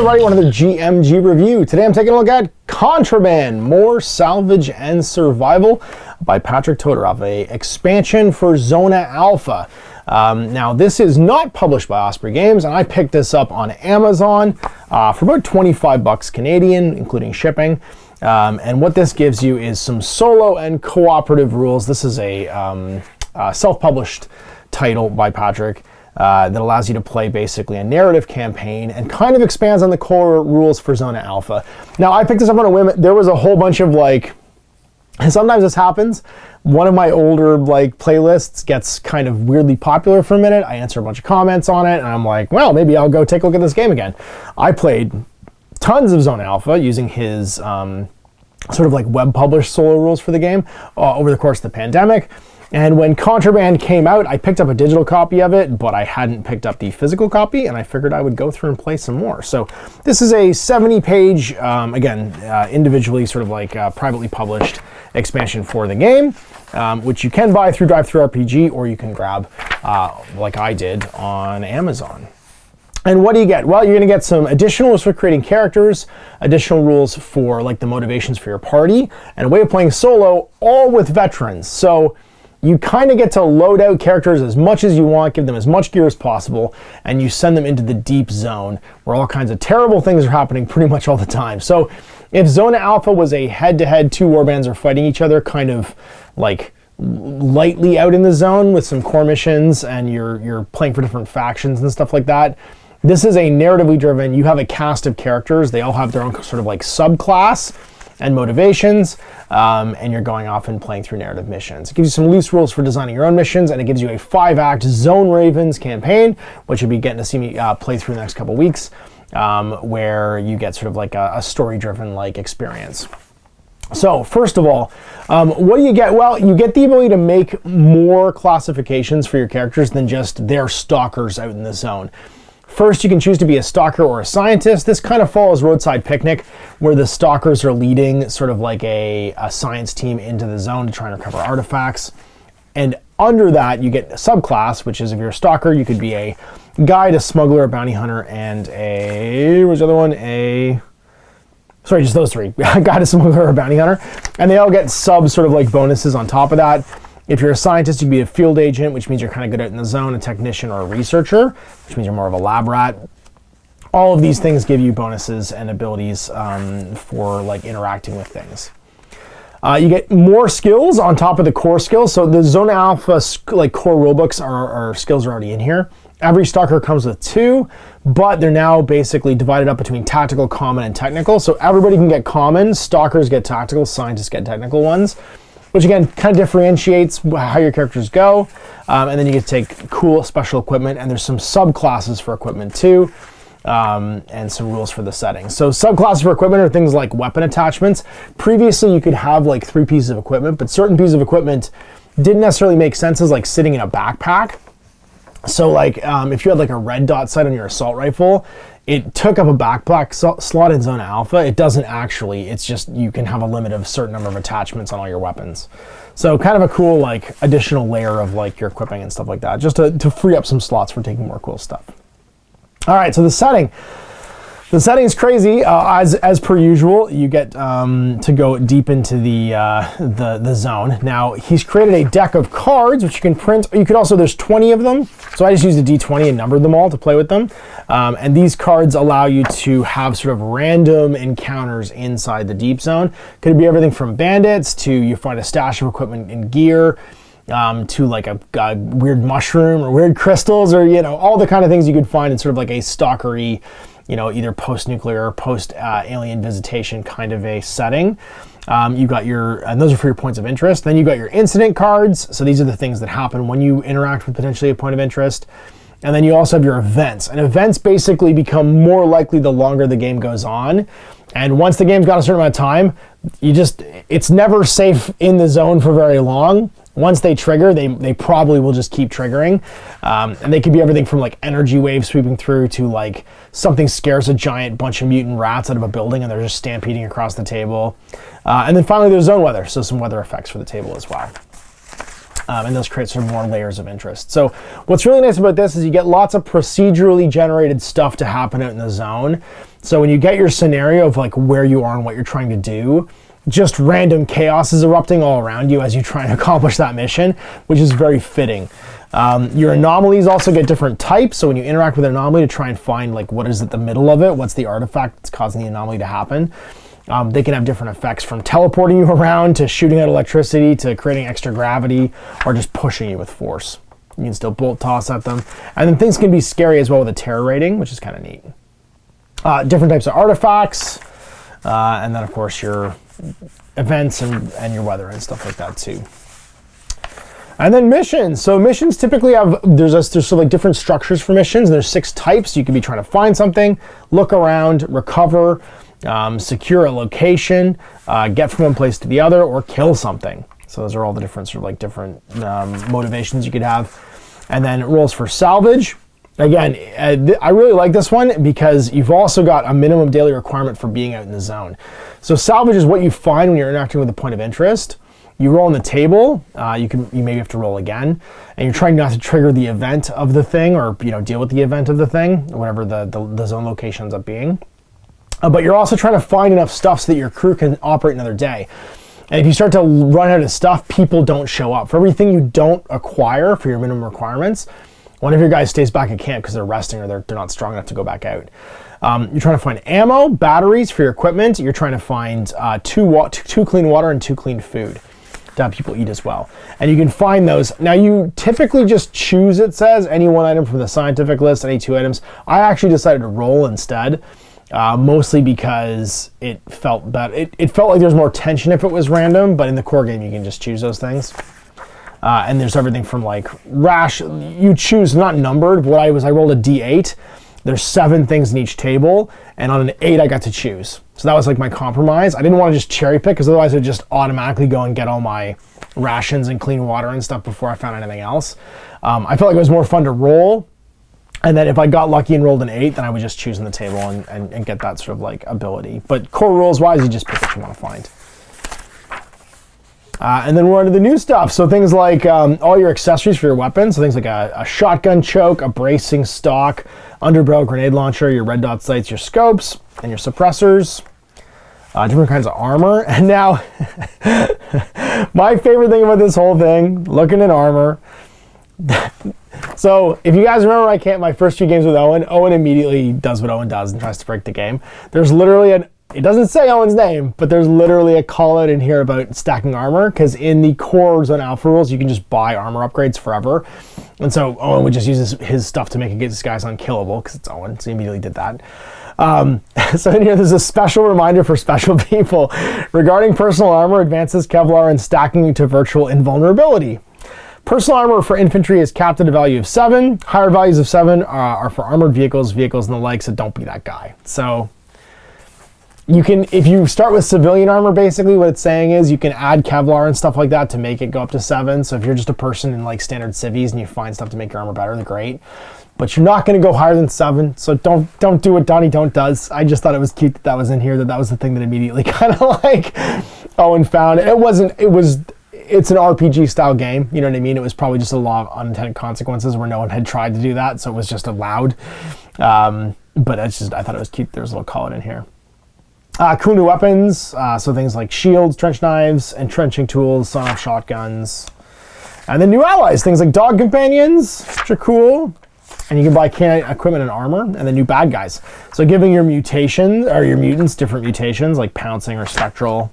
everybody, another GMG review. Today I'm taking a look at Contraband, More Salvage and Survival by Patrick Todoroff, a expansion for Zona Alpha. Now this is not published by Osprey Games, and I picked this up on Amazon for about 25 bucks Canadian, including shipping. And what this gives you is some solo and cooperative rules. This is a self-published title by Patrick. That allows you to play basically a narrative campaign and kind of expands on the core rules for Zona Alpha. Now, I picked this up on a whim. There was a whole bunch of and sometimes this happens. One of my older playlists gets kind of weirdly popular for a minute. I answer a bunch of comments on it, and I'm like, well, maybe I'll go take a look at this game again. I played tons of Zona Alpha using his sort of web published solo rules for the game over the course of the pandemic. And when Contraband came out, I picked up a digital copy of it, but I hadn't picked up the physical copy, and I figured I would go through and play some more. So this is a 70-page, again, individually sort of privately published expansion for the game, which you can buy through DriveThruRPG, or you can grab, like I did, on Amazon. And what do you get? Well, you're going to get some additional rules for creating characters, additional rules for the motivations for your party, and a way of playing solo, all with veterans. So you kind of get to load out characters as much as you want, give them as much gear as possible, and you send them into the deep zone where all kinds of terrible things are happening pretty much all the time. So if Zona Alpha was a head-to-head, two warbands are fighting each other kind of lightly out in the zone with some core missions, and you're playing for different factions and stuff like that, this is a narratively driven, you have a cast of characters, they all have their own sort of subclass and motivations, and you're going off and playing through narrative missions. It gives you some loose rules for designing your own missions, and it gives you a 5-act Zone Ravens campaign, which you'll be getting to see me play through the next couple weeks, where you get sort of a story-driven experience. So first of all, what do you get? Well, you get the ability to make more classifications for your characters than just they're stalkers out in the zone. First, you can choose to be a stalker or a scientist. This kind of follows Roadside Picnic, where the stalkers are leading sort of a science team into the zone to try and recover artifacts. And under that, you get a subclass, which is if you're a stalker, you could be a guide, a smuggler, a bounty hunter, and what's the other one? Sorry, just those three. Guide, a smuggler, or a bounty hunter. And they all get sub sort of bonuses on top of that. If you're a scientist, you'd be a field agent, which means you're kind of good out in the zone, a technician or a researcher, which means you're more of a lab rat. All of these things give you bonuses and abilities for interacting with things. You get more skills on top of the core skills. So the Zona Alpha core rulebooks are skills are already in here. Every stalker comes with 2, but they're now basically divided up between tactical, common, and technical. So everybody can get common, stalkers get tactical, scientists get technical ones, which again kind of differentiates how your characters go. And then you get to take cool special equipment, and there's some subclasses for equipment too, and some rules for the settings. So subclasses for equipment are things like weapon attachments. Previously you could have 3 pieces of equipment, but certain pieces of equipment didn't necessarily make sense as sitting in a backpack. So if you had a red dot sight on your assault rifle, it took up a backpack slot in Zona Alpha. It doesn't actually, it's just you can have a limit of a certain number of attachments on all your weapons. So kind of a cool additional layer of your equipping and stuff like that, just to free up some slots for taking more cool stuff. All right, so the setting. The setting's crazy. As per usual, you get to go deep into the zone. Now, he's created a deck of cards, which you can print. You could also, there's 20 of them. So I just used a D20 and numbered them all to play with them. And these cards allow you to have sort of random encounters inside the deep zone. Could be everything from bandits to you find a stash of equipment and gear, to a weird mushroom or weird crystals, or all the kind of things you could find in sort of a stalkery, either post-nuclear or post-alien visitation kind of a setting. You got and those are for your points of interest. Then you got your incident cards. So these are the things that happen when you interact with potentially a point of interest. And then you also have your events. And events basically become more likely the longer the game goes on. And once the game's got a certain amount of time, it's never safe in the zone for very long. Once they trigger, they probably will just keep triggering. And they could be everything from energy waves sweeping through to something scares a giant bunch of mutant rats out of a building and they're just stampeding across the table. And then finally there's zone weather, so some weather effects for the table as well. And those create some more layers of interest. So what's really nice about this is you get lots of procedurally generated stuff to happen out in the zone. So when you get your scenario of like where you are and what you're trying to do, just random chaos is erupting all around you as you try and accomplish that mission, which is very fitting. Your anomalies also get different types, so when you interact with an anomaly to try and find like what is at the middle of it, what's the artifact that's causing the anomaly to happen, they can have different effects, from teleporting you around to shooting out electricity to creating extra gravity or just pushing you with force. You can still bolt toss at them. And then things can be scary as well with a terror rating, which is kind of neat. Different types of artifacts, and then of course your events and your weather and stuff like that too. And then missions. So missions typically have, there's sort of like different structures for missions. There's 6 types. You could be trying to find something, look around, recover, secure a location, get from one place to the other, or kill something. So those are all the different sort of like different motivations you could have. And then roles for salvage. Again, I really like this one because you've also got a minimum daily requirement for being out in the zone. So salvage is what you find when you're interacting with a point of interest. You roll on the table, you maybe have to roll again, and you're trying not to trigger the event of the thing, or deal with the event of the thing, whatever the zone location ends up being. But you're also trying to find enough stuff so that your crew can operate another day. And if you start to run out of stuff, people don't show up. For everything you don't acquire for your minimum requirements, one of your guys stays back at camp because they're resting or they're not strong enough to go back out. You're trying to find ammo, batteries for your equipment. You're trying to find 2 clean water and 2 clean food to have people eat as well. And you can find those. Now you typically just choose, it says, any 1 item from the scientific list, any 2 items. I actually decided to roll instead. Mostly because it felt better. It felt like there's more tension if it was random, but in the core game you can just choose those things. And there's everything from like you choose, not numbered. What I rolled a D8. There's 7 things in each table, and on an 8 I got to choose. So that was like my compromise. I didn't want to just cherry pick because otherwise I'd just automatically go and get all my rations and clean water and stuff before I found anything else. I felt like it was more fun to roll. And then if I got lucky and rolled an 8, then I would just choose in the table and get that sort of like ability. But core rules wise, you just pick what you want to find. And then we're on to the new stuff. So things like all your accessories for your weapons. So things like a shotgun choke, a bracing stock, underbarrel grenade launcher, your red dot sights, your scopes, and your suppressors. Different kinds of armor. And now, my favorite thing about this whole thing, looking at armor. So if you guys remember my first 2 games with Owen immediately does what Owen does and tries to break the game. There's literally it doesn't say Owen's name, but there's literally a call out in here about stacking armor, because in the core Zone Alpha rules you can just buy armor upgrades forever. And so Owen would just use his stuff to make it get this guy's unkillable, because it's Owen, so he immediately did that. So in here there's a special reminder for special people. Regarding personal armor, advances Kevlar and stacking to virtual invulnerability. Personal armor for infantry is capped at a value of 7. Higher values of 7 are for armored vehicles and the like, so don't be that guy. So you can, if you start with civilian armor, basically what it's saying is you can add Kevlar and stuff like that to make it go up to 7. So if you're just a person in like standard civvies and you find stuff to make your armor better, they're great. But you're not going to go higher than 7, so don't do what Donnie Don't does. I just thought it was cute that was in here, that was the thing that immediately kind of like Owen found. It's an RPG style game, you know what I mean? It was probably just a law of unintended consequences where no one had tried to do that, so it was just allowed. But I thought it was cute. There's a little call it in here. Cool new weapons, so things like shields, trench knives, entrenching tools, sawn-off shotguns. And then new allies, things like dog companions, which are cool. And you can buy canine equipment and armor, and then new bad guys. So giving your mutants different mutations, like pouncing or spectral.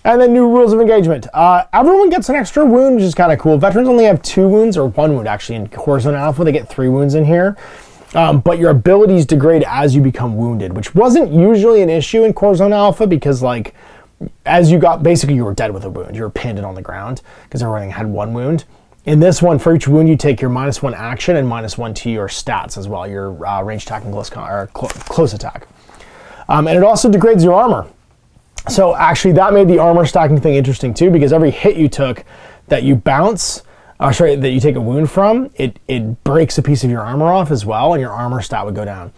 And then new rules of engagement. Everyone gets an extra wound, which is kind of cool. Veterans only have 2 wounds, or 1 wound actually. In Core Zone Alpha, they get 3 wounds in here. But your abilities degrade as you become wounded, which wasn't usually an issue in Core Zone Alpha, because like, as you got, basically you were dead with a wound. You were pinned and on the ground, because everything had 1 wound. In this one, for each wound, you take your -1 action and -1 to your stats as well, your range attack and close attack. And it also degrades your armor. So actually that made the armor stacking thing interesting too, because every hit you took that you bounce, that you take a wound from, it breaks a piece of your armor off as well, and your armor stat would go down.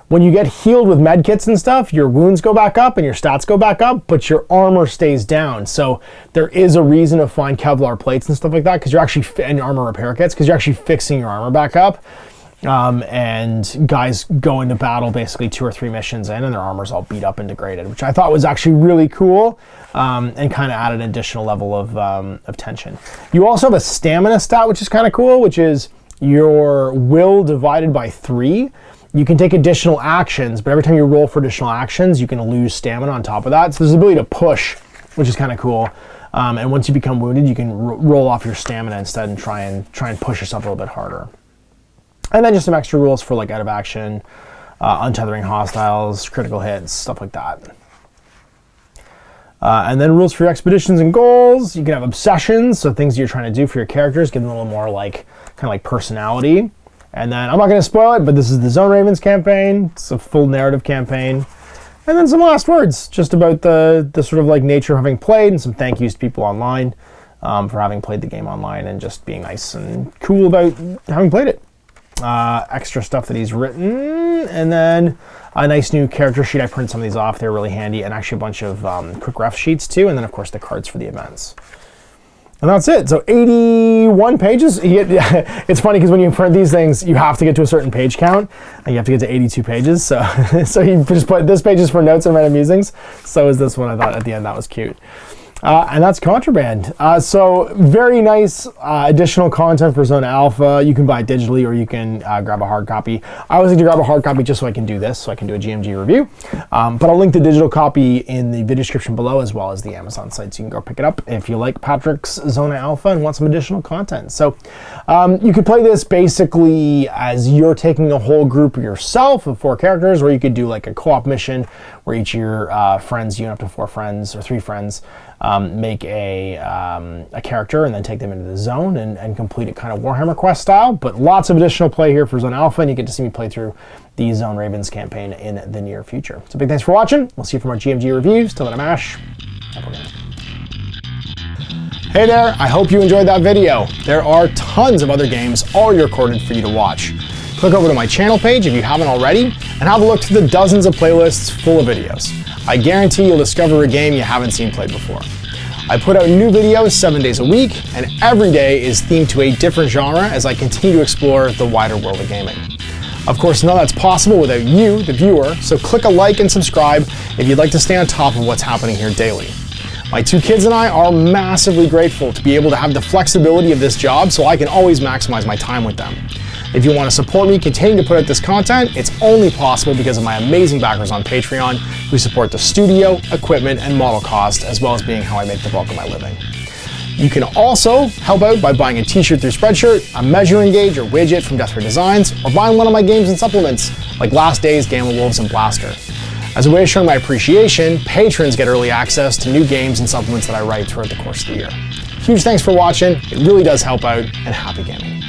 When you get healed with med kits and stuff, your wounds go back up and your stats go back up, but your armor stays down. So there is a reason to find Kevlar plates and stuff like that, because you're actually, and armor repair kits, because you're actually fixing your armor back up. and guys go into battle basically 2 or 3 missions in, and their armor's all beat up and degraded, which I thought was actually really cool, and kind of added an additional level of tension. You also have a stamina stat, which is kind of cool, which is your will divided by 3. You can take additional actions, but every time you roll for additional actions, you can lose stamina on top of that. So there's the ability to push, which is kind of cool. And once you become wounded, you can roll off your stamina instead and try and push yourself a little bit harder. And then just some extra rules for like out of action, untethering hostiles, critical hits, stuff like that. And then rules for your expeditions and goals. You can have obsessions, so things you're trying to do for your characters, give them a little more like kind of like personality. And then I'm not going to spoil it, but this is the Zone Ravens campaign. It's a full narrative campaign. And then some last words, just about the sort of like nature of having played, and some thank yous to people online for having played the game online and just being nice and cool about having played it. Extra stuff that he's written, and then a nice new character sheet. I printed some of these off. They're really handy, and actually a bunch of quick ref sheets too, and then of course the cards for the events. And that's it. So 81 pages. It's funny because when you print these things, you have to get to a certain page count, and you have to get to 82 pages. So, so you just put this page is for notes and random musings. So is this one. I thought at the end that was cute. And that's Contraband. So very nice additional content for Zona Alpha. You can buy it digitally, or you can grab a hard copy. I always like to grab a hard copy just so I can do this, so I can do a GMG review. But I'll link the digital copy in the video description below, as well as the Amazon site, so you can go pick it up if you like Patrick's Zona Alpha and want some additional content. So you could play this basically as you're taking a whole group yourself of 4 characters, or you could do like a co-op mission where each of your friends, you and up to 4 friends or 3 friends, make a character and then take them into the zone and complete it kind of Warhammer Quest style. But lots of additional play here for Zone Alpha, and you get to see me play through the Zone Ravens campaign in the near future. So big thanks for watching. We'll see you for more GMG reviews. Till then, I'm Ash. Hey there, I hope you enjoyed that video. There are tons of other games already recorded for you to watch. Click over to my channel page if you haven't already, and have a look through the dozens of playlists full of videos. I guarantee you'll discover a game you haven't seen played before. I put out new videos 7 days a week, and every day is themed to a different genre as I continue to explore the wider world of gaming. Of course, none of that's possible without you, the viewer, so click a like and subscribe if you'd like to stay on top of what's happening here daily. My 2 kids and I are massively grateful to be able to have the flexibility of this job so I can always maximize my time with them. If you want to support me continue to put out this content, it's only possible because of my amazing backers on Patreon who support the studio, equipment, and model cost, as well as being how I make the bulk of my living. You can also help out by buying a t-shirt through Spreadshirt, a measuring gauge or widget from Death Ray Designs, or buying one of my games and supplements like Last Days, Gamma Wolves, and Blaster. As a way of showing my appreciation, patrons get early access to new games and supplements that I write throughout the course of the year. Huge thanks for watching. It really does help out, and happy gaming.